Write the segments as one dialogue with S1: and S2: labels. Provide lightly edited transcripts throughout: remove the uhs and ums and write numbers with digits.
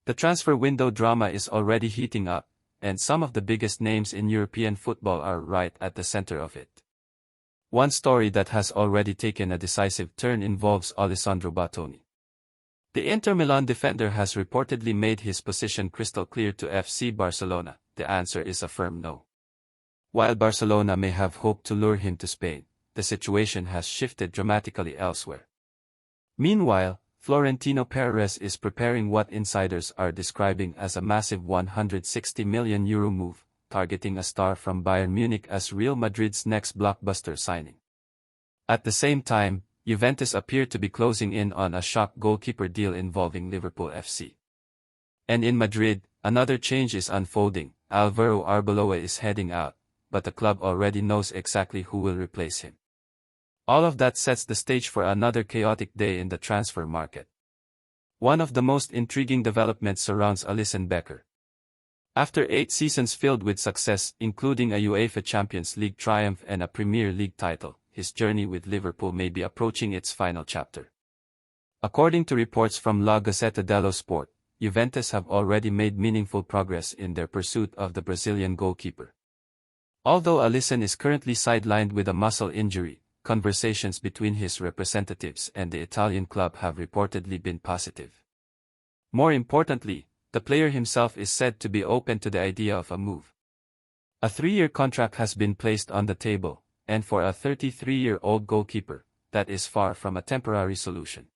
S1: The transfer window drama is already heating up, and some of the biggest names in European football are right at the center of it. One story that has already taken a decisive turn involves Alessandro Bastoni. The Inter Milan defender has reportedly made his position crystal clear to FC Barcelona. The answer is a firm no. While Barcelona may have hoped to lure him to Spain, the situation has shifted dramatically elsewhere. Meanwhile, Florentino Pérez is preparing what insiders are describing as a massive €160 million move, targeting a star from Bayern Munich as Real Madrid's next blockbuster signing. At the same time, Juventus appear to be closing in on a shock goalkeeper deal involving Liverpool FC. And in Madrid, another change is unfolding. Álvaro Arbeloa is heading out, but the club already knows exactly who will replace him. All of that sets the stage for another chaotic day in the transfer market. One of the most intriguing developments surrounds Alisson Becker. After 8 seasons filled with success, including a UEFA Champions League triumph and a Premier League title, his journey with Liverpool may be approaching its final chapter. According to reports from La Gazzetta dello Sport, Juventus have already made meaningful progress in their pursuit of the Brazilian goalkeeper. Although Alisson is currently sidelined with a muscle injury, conversations between his representatives and the Italian club have reportedly been positive. More importantly, the player himself is said to be open to the idea of a move. A 3-year contract has been placed on the table, and for a 33-year-old goalkeeper, that is far from a temporary solution.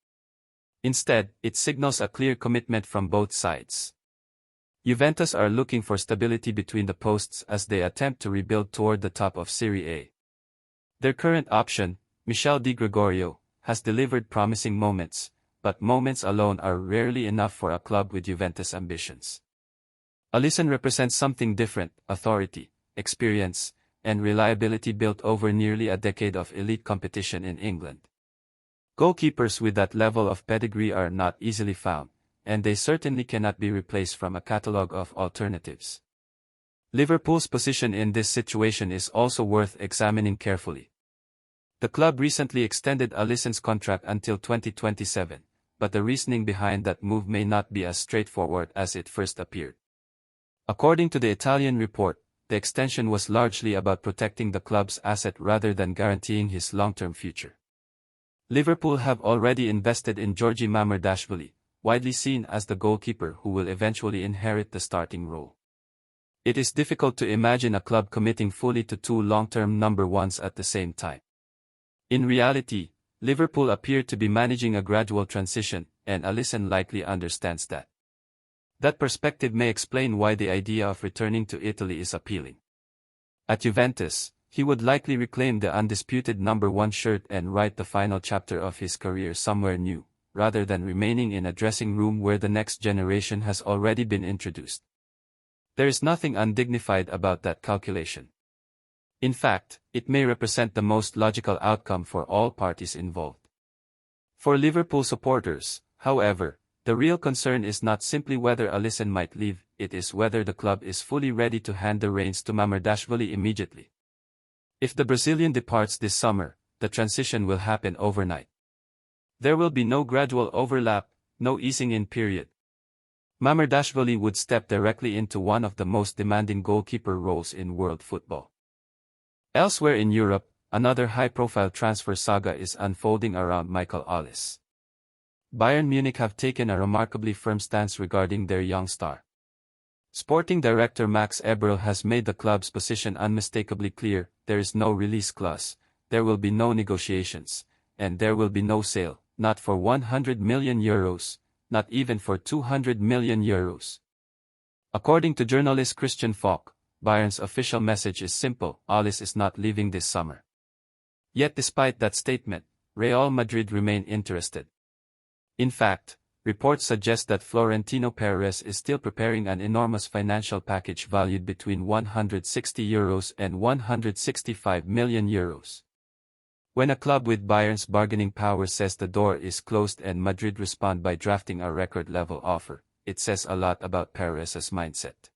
S1: Instead, it signals a clear commitment from both sides. Juventus are looking for stability between the posts as they attempt to rebuild toward the top of Serie A. Their current option, Michel Di Gregorio, has delivered promising moments, but moments alone are rarely enough for a club with Juventus ambitions. Alisson represents something different: authority, experience, and reliability built over nearly a decade of elite competition in England. Goalkeepers with that level of pedigree are not easily found, and they certainly cannot be replaced from a catalogue of alternatives. Liverpool's position in this situation is also worth examining carefully. The club recently extended Alisson's contract until 2027, but the reasoning behind that move may not be as straightforward as it first appeared. According to the Italian report, the extension was largely about protecting the club's asset rather than guaranteeing his long-term future. Liverpool have already invested in Georgi Mamardashvili, widely seen as the goalkeeper who will eventually inherit the starting role. It is difficult to imagine a club committing fully to 2 long-term number ones at the same time. In reality, Liverpool appear to be managing a gradual transition, and Alisson likely understands that. That perspective may explain why the idea of returning to Italy is appealing. At Juventus, he would likely reclaim the undisputed number 1 shirt and write the final chapter of his career somewhere new, rather than remaining in a dressing room where the next generation has already been introduced. There is nothing undignified about that calculation. In fact, it may represent the most logical outcome for all parties involved. For Liverpool supporters, however, the real concern is not simply whether Alisson might leave, it is whether the club is fully ready to hand the reins to Mamardashvili immediately. If the Brazilian departs this summer, the transition will happen overnight. There will be no gradual overlap, no easing in period. Mamardashvili would step directly into one of the most demanding goalkeeper roles in world football. Elsewhere in Europe, another high-profile transfer saga is unfolding around Michael Olise. Bayern Munich have taken a remarkably firm stance regarding their young star. Sporting director Max Eberl has made the club's position unmistakably clear: there is no release clause, there will be no negotiations, and there will be no sale, not for €100 million, not even for €200 million. According to journalist Christian Falk, Bayern's official message is simple: Olise is not leaving this summer. Yet despite that statement, Real Madrid remain interested. In fact, reports suggest that Florentino Pérez is still preparing an enormous financial package valued between €160 and €165 million. When a club with Bayern's bargaining power says the door is closed and Madrid respond by drafting a record-level offer, it says a lot about Pérez's mindset.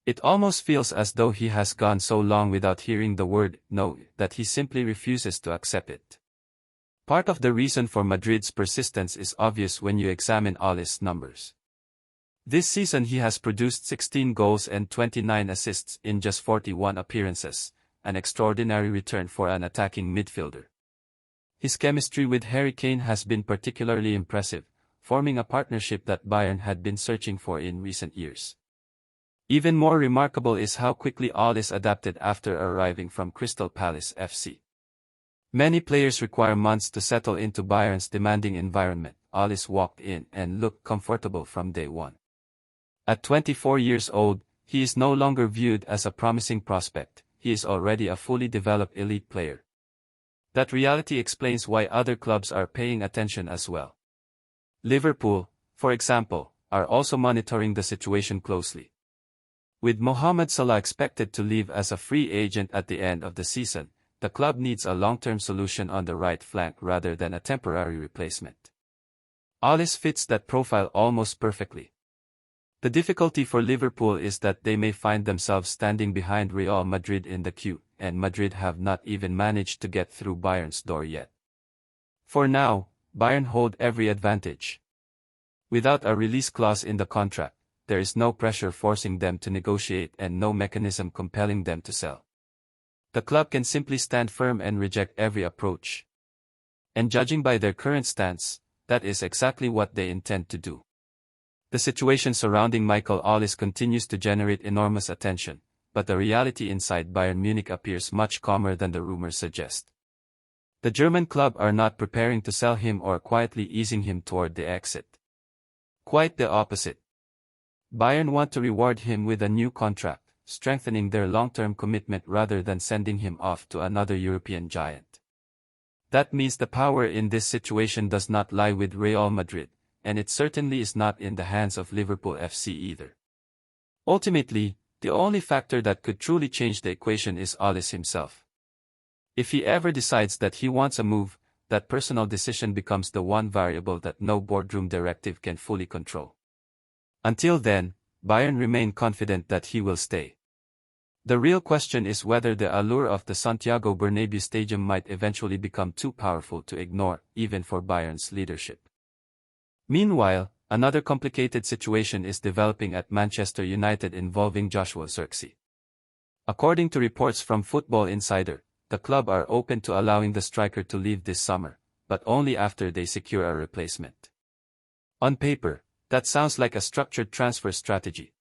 S1: It almost feels as though he has gone so long without hearing the word no that he simply refuses to accept it. Part of the reason for Madrid's persistence is obvious when you examine Olise's numbers. This season he has produced 16 goals and 29 assists in just 41 appearances, an extraordinary return for an attacking midfielder. His chemistry with Harry Kane has been particularly impressive, forming a partnership that Bayern had been searching for in recent years. Even more remarkable is how quickly Alisson adapted after arriving from Crystal Palace FC. Many players require months to settle into Bayern's demanding environment. Alisson walked in and looked comfortable from day one. At 24 years old, he is no longer viewed as a promising prospect, he is already a fully developed elite player. That reality explains why other clubs are paying attention as well. Liverpool, for example, are also monitoring the situation closely. With Mohamed Salah expected to leave as a free agent at the end of the season, the club needs a long-term solution on the right flank rather than a temporary replacement. Alisson fits that profile almost perfectly. The difficulty for Liverpool is that they may find themselves standing behind Real Madrid in the queue, and Madrid have not even managed to get through Bayern's door yet. For now, Bayern hold every advantage. Without a release clause in the contract, there is no pressure forcing them to negotiate and no mechanism compelling them to sell. The club can simply stand firm and reject every approach. And judging by their current stance, that is exactly what they intend to do. The situation surrounding Michael Alisson continues to generate enormous attention, but the reality inside Bayern Munich appears much calmer than the rumors suggest. The German club are not preparing to sell him or quietly easing him toward the exit. Quite the opposite. Bayern want to reward him with a new contract, strengthening their long-term commitment rather than sending him off to another European giant. That means the power in this situation does not lie with Real Madrid, and it certainly is not in the hands of Liverpool FC either. Ultimately, the only factor that could truly change the equation is Alisson himself. If he ever decides that he wants a move, that personal decision becomes the one variable that no boardroom directive can fully control. Until then, Bayern remain confident that he will stay. The real question is whether the allure of the Santiago Bernabéu stadium might eventually become too powerful to ignore, even for Bayern's leadership. Meanwhile, another complicated situation is developing at Manchester United involving Joshua Zirkzee. According to reports from Football Insider, the club are open to allowing the striker to leave this summer, but only after they secure a replacement. On paper, that sounds like a structured transfer strategy.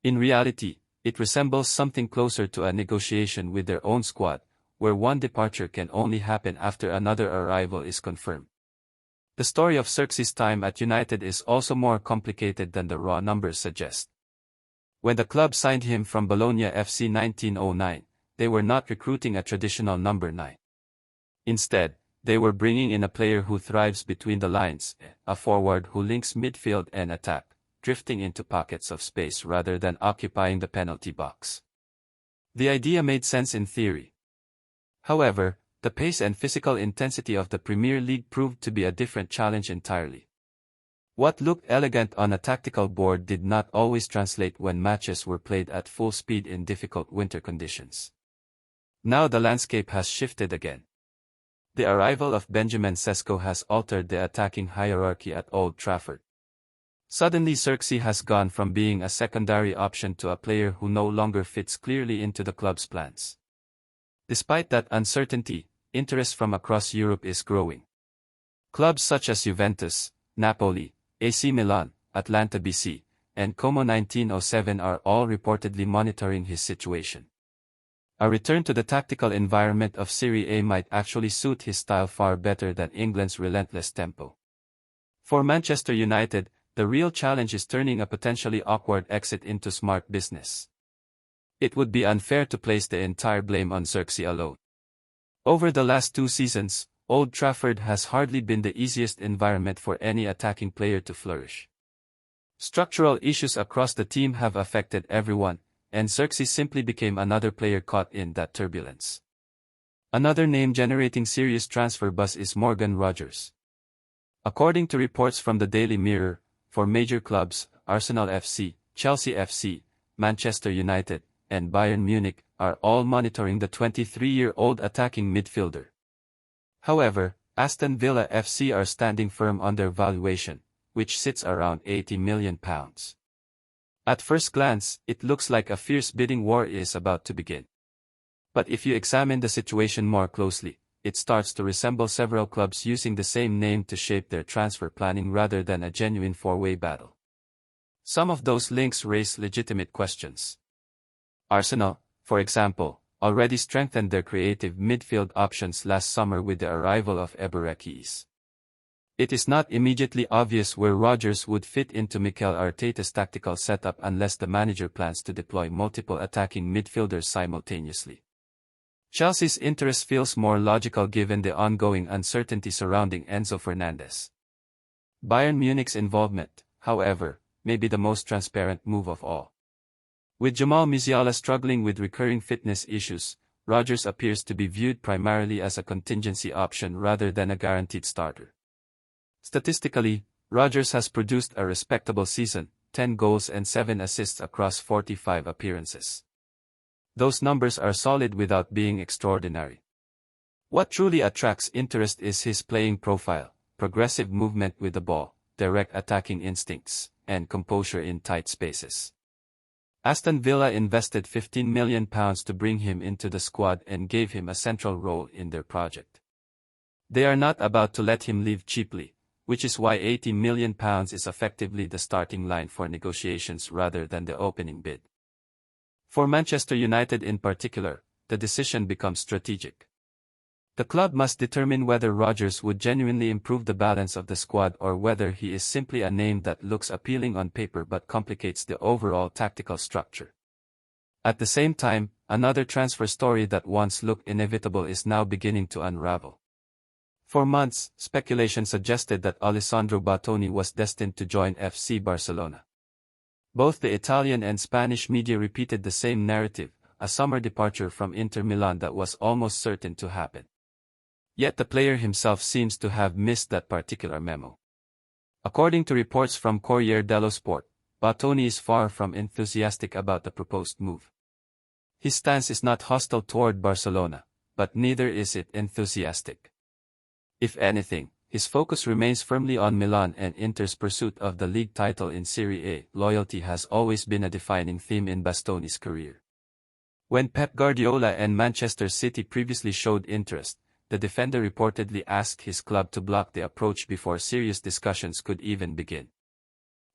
S1: In reality, it resembles something closer to a negotiation with their own squad, where one departure can only happen after another arrival is confirmed. The story of Zirkzee's time at United is also more complicated than the raw numbers suggest. When the club signed him from Bologna FC 1909, they were not recruiting a traditional number 9. Instead, they were bringing in a player who thrives between the lines, a forward who links midfield and attack, drifting into pockets of space rather than occupying the penalty box. The idea made sense in theory. However, the pace and physical intensity of the Premier League proved to be a different challenge entirely. What looked elegant on a tactical board did not always translate when matches were played at full speed in difficult winter conditions. Now the landscape has shifted again. The arrival of Benjamin Sesko has altered the attacking hierarchy at Old Trafford. Suddenly Zirkzee has gone from being a secondary option to a player who no longer fits clearly into the club's plans. Despite that uncertainty, interest from across Europe is growing. Clubs such as Juventus, Napoli, AC Milan, Atlanta BC, and Como 1907 are all reportedly monitoring his situation. A return to the tactical environment of Serie A might actually suit his style far better than England's relentless tempo. For Manchester United, the real challenge is turning a potentially awkward exit into smart business. It would be unfair to place the entire blame on Zirkzee alone. Over the last 2 seasons, Old Trafford has hardly been the easiest environment for any attacking player to flourish. Structural issues across the team have affected everyone, and Zirkzee simply became another player caught in that turbulence. Another name generating serious transfer buzz is Morgan Rogers. According to reports from the Daily Mirror, for major clubs, Arsenal FC, Chelsea FC, Manchester United, and Bayern Munich are all monitoring the 23-year-old attacking midfielder. However, Aston Villa FC are standing firm on their valuation, which sits around £80 million. At first glance, it looks like a fierce bidding war is about to begin. But if you examine the situation more closely, it starts to resemble several clubs using the same name to shape their transfer planning rather than a genuine four-way battle. Some of those links raise legitimate questions. Arsenal, for example, already strengthened their creative midfield options last summer with the arrival of Eberechi's. It is not immediately obvious where Rodgers would fit into Mikel Arteta's tactical setup unless the manager plans to deploy multiple attacking midfielders simultaneously. Chelsea's interest feels more logical given the ongoing uncertainty surrounding Enzo Fernandez. Bayern Munich's involvement, however, may be the most transparent move of all. With Jamal Musiala struggling with recurring fitness issues, Rodgers appears to be viewed primarily as a contingency option rather than a guaranteed starter. Statistically, Rodgers has produced a respectable season, 10 goals and 7 assists across 45 appearances. Those numbers are solid without being extraordinary. What truly attracts interest is his playing profile, progressive movement with the ball, direct attacking instincts, and composure in tight spaces. Aston Villa invested £15 million to bring him into the squad and gave him a central role in their project. They are not about to let him leave cheaply, which is why £80 million is effectively the starting line for negotiations rather than the opening bid. For Manchester United in particular, the decision becomes strategic. The club must determine whether Rodgers would genuinely improve the balance of the squad or whether he is simply a name that looks appealing on paper but complicates the overall tactical structure. At the same time, another transfer story that once looked inevitable is now beginning to unravel. For months, speculation suggested that Alessandro Bastoni was destined to join FC Barcelona. Both the Italian and Spanish media repeated the same narrative, a summer departure from Inter Milan that was almost certain to happen. Yet the player himself seems to have missed that particular memo. According to reports from Corriere dello Sport, Bastoni is far from enthusiastic about the proposed move. His stance is not hostile toward Barcelona, but neither is it enthusiastic. If anything, his focus remains firmly on Milan and Inter's pursuit of the league title in Serie A. Loyalty has always been a defining theme in Bastoni's career. When Pep Guardiola and Manchester City previously showed interest, the defender reportedly asked his club to block the approach before serious discussions could even begin.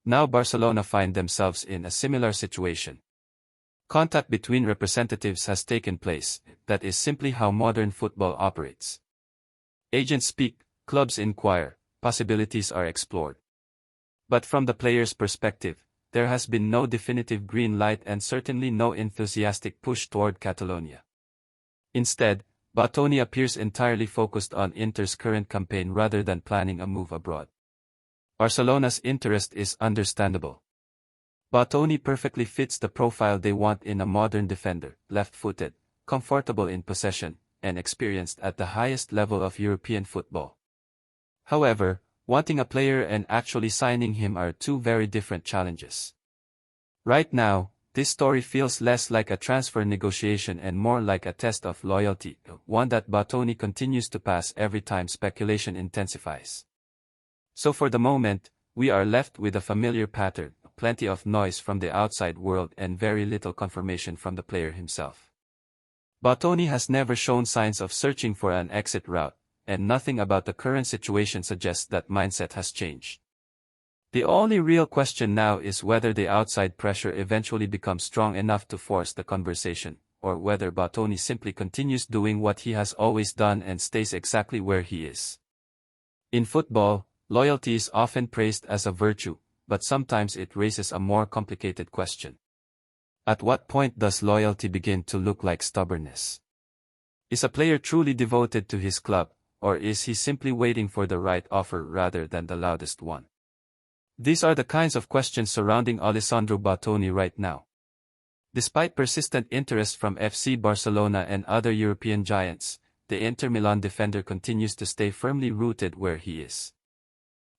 S1: Now Barcelona find themselves in a similar situation. Contact between representatives has taken place. That is simply how modern football operates. Agents speak, clubs inquire, possibilities are explored. But from the player's perspective, there has been no definitive green light and certainly no enthusiastic push toward Catalonia. Instead, Bastoni appears entirely focused on Inter's current campaign rather than planning a move abroad. Barcelona's interest is understandable. Bastoni perfectly fits the profile they want in a modern defender, left-footed, comfortable in possession, and experienced at the highest level of European football. However, wanting a player and actually signing him are two very different challenges. Right now, this story feels less like a transfer negotiation and more like a test of loyalty, one that Bastoni continues to pass every time speculation intensifies. So for the moment, we are left with a familiar pattern, plenty of noise from the outside world and very little confirmation from the player himself. Bastoni has never shown signs of searching for an exit route, and nothing about the current situation suggests that mindset has changed. The only real question now is whether the outside pressure eventually becomes strong enough to force the conversation, or whether Bastoni simply continues doing what he has always done and stays exactly where he is. In football, loyalty is often praised as a virtue, but sometimes it raises a more complicated question. At what point does loyalty begin to look like stubbornness? Is a player truly devoted to his club, or is he simply waiting for the right offer rather than the loudest one? These are the kinds of questions surrounding Alessandro Bastoni right now. Despite persistent interest from FC Barcelona and other European giants, the Inter Milan defender continues to stay firmly rooted where he is.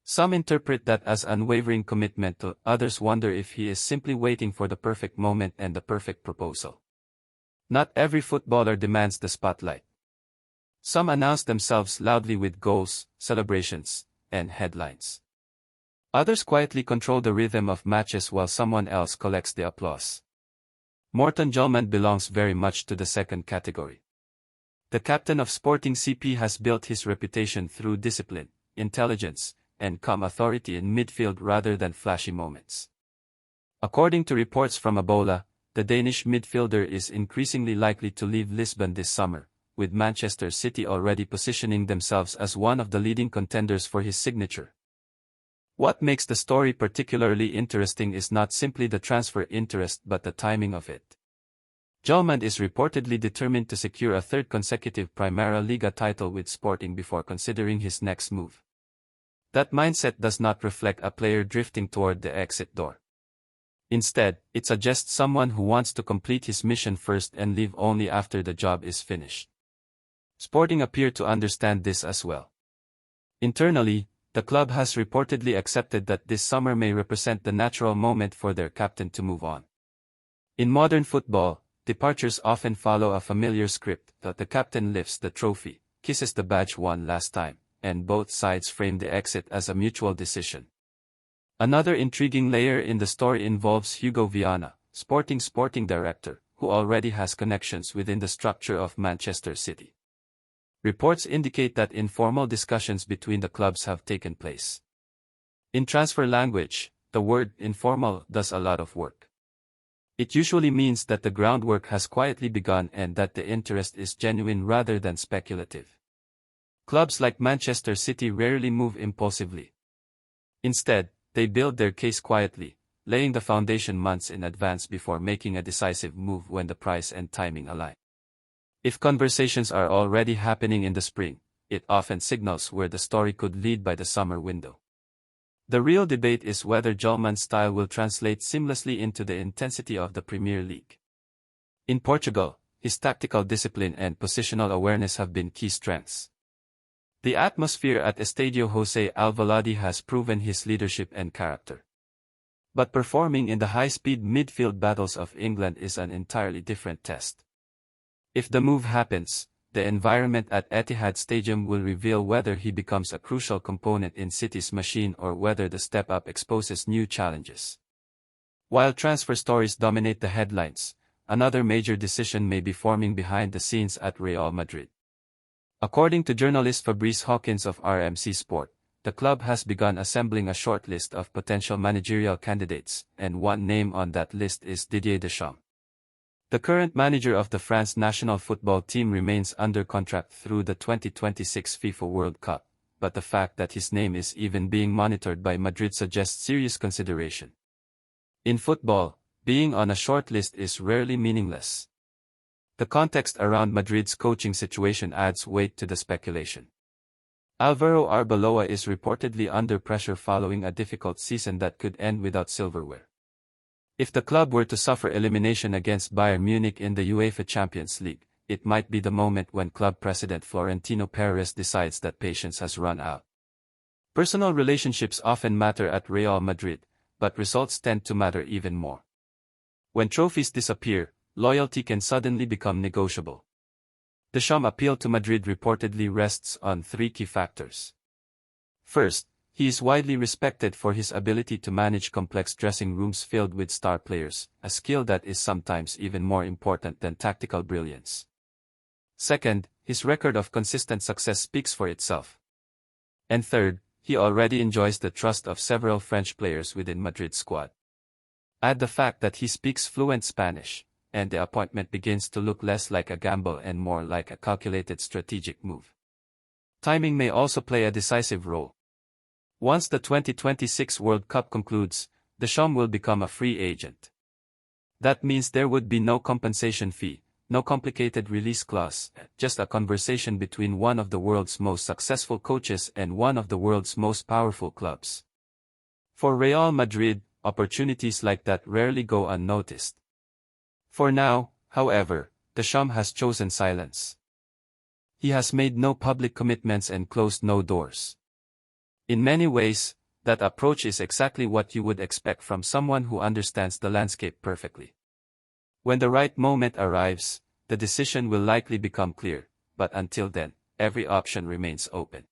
S1: Some interpret that as unwavering commitment, others wonder if he is simply waiting for the perfect moment and the perfect proposal. Not every footballer demands the spotlight. Some announce themselves loudly with goals, celebrations, and headlines. Others quietly control the rhythm of matches while someone else collects the applause. Morton Jolman belongs very much to the second category. The captain of Sporting CP has built his reputation through discipline, intelligence, and calm authority in midfield rather than flashy moments. According to reports from Abola, the Danish midfielder is increasingly likely to leave Lisbon this summer, with Manchester City already positioning themselves as one of the leading contenders for his signature. What makes the story particularly interesting is not simply the transfer interest but the timing of it. Jolman is reportedly determined to secure a third consecutive Primera Liga title with Sporting before considering his next move. That mindset does not reflect a player drifting toward the exit door. Instead, it suggests someone who wants to complete his mission first and leave only after the job is finished. Sporting appear to understand this as well. Internally, the club has reportedly accepted that this summer may represent the natural moment for their captain to move on. In modern football, departures often follow a familiar script that the captain lifts the trophy, kisses the badge won last time, and both sides frame the exit as a mutual decision. Another intriguing layer in the story involves Hugo Viana, sporting director, who already has connections within the structure of Manchester City. Reports indicate that informal discussions between the clubs have taken place. In transfer language, the word informal does a lot of work. It usually means that the groundwork has quietly begun and that the interest is genuine rather than speculative. Clubs like Manchester City rarely move impulsively. Instead, they build their case quietly, laying the foundation months in advance before making a decisive move when the price and timing align. If conversations are already happening in the spring, it often signals where the story could lead by the summer window. The real debate is whether Jolman's style will translate seamlessly into the intensity of the Premier League. In Portugal, his tactical discipline and positional awareness have been key strengths. The atmosphere at Estadio José Alvalade has proven his leadership and character. But performing in the high-speed midfield battles of England is an entirely different test. If the move happens, the environment at Etihad Stadium will reveal whether he becomes a crucial component in City's machine or whether the step-up exposes new challenges. While transfer stories dominate the headlines, another major decision may be forming behind the scenes at Real Madrid. According to journalist Fabrice Hawkins of RMC Sport, the club has begun assembling a short list of potential managerial candidates, and one name on that list is Didier Deschamps. The current manager of the France national football team remains under contract through the 2026 FIFA World Cup, but the fact that his name is even being monitored by Madrid suggests serious consideration. In football, being on a short list is rarely meaningless. The context around Madrid's coaching situation adds weight to the speculation. Alvaro Arbeloa is reportedly under pressure following a difficult season that could end without silverware. If the club were to suffer elimination against Bayern Munich in the UEFA Champions League, it might be the moment when club president Florentino Pérez decides that patience has run out. Personal relationships often matter at Real Madrid, but results tend to matter even more. When trophies disappear, loyalty can suddenly become negotiable. Deschamps' appeal to Madrid reportedly rests on three key factors. First, he is widely respected for his ability to manage complex dressing rooms filled with star players, a skill that is sometimes even more important than tactical brilliance. Second, his record of consistent success speaks for itself. And third, he already enjoys the trust of several French players within Madrid's squad. Add the fact that he speaks fluent Spanish, and the appointment begins to look less like a gamble and more like a calculated strategic move. Timing may also play a decisive role. Once the 2026 World Cup concludes, Deschamps will become a free agent. That means there would be no compensation fee, no complicated release clause, just a conversation between one of the world's most successful coaches and one of the world's most powerful clubs. For Real Madrid, opportunities like that rarely go unnoticed. For now, however, Deschamps has chosen silence. He has made no public commitments and closed no doors. In many ways, that approach is exactly what you would expect from someone who understands the landscape perfectly. When the right moment arrives, the decision will likely become clear, but until then, every option remains open.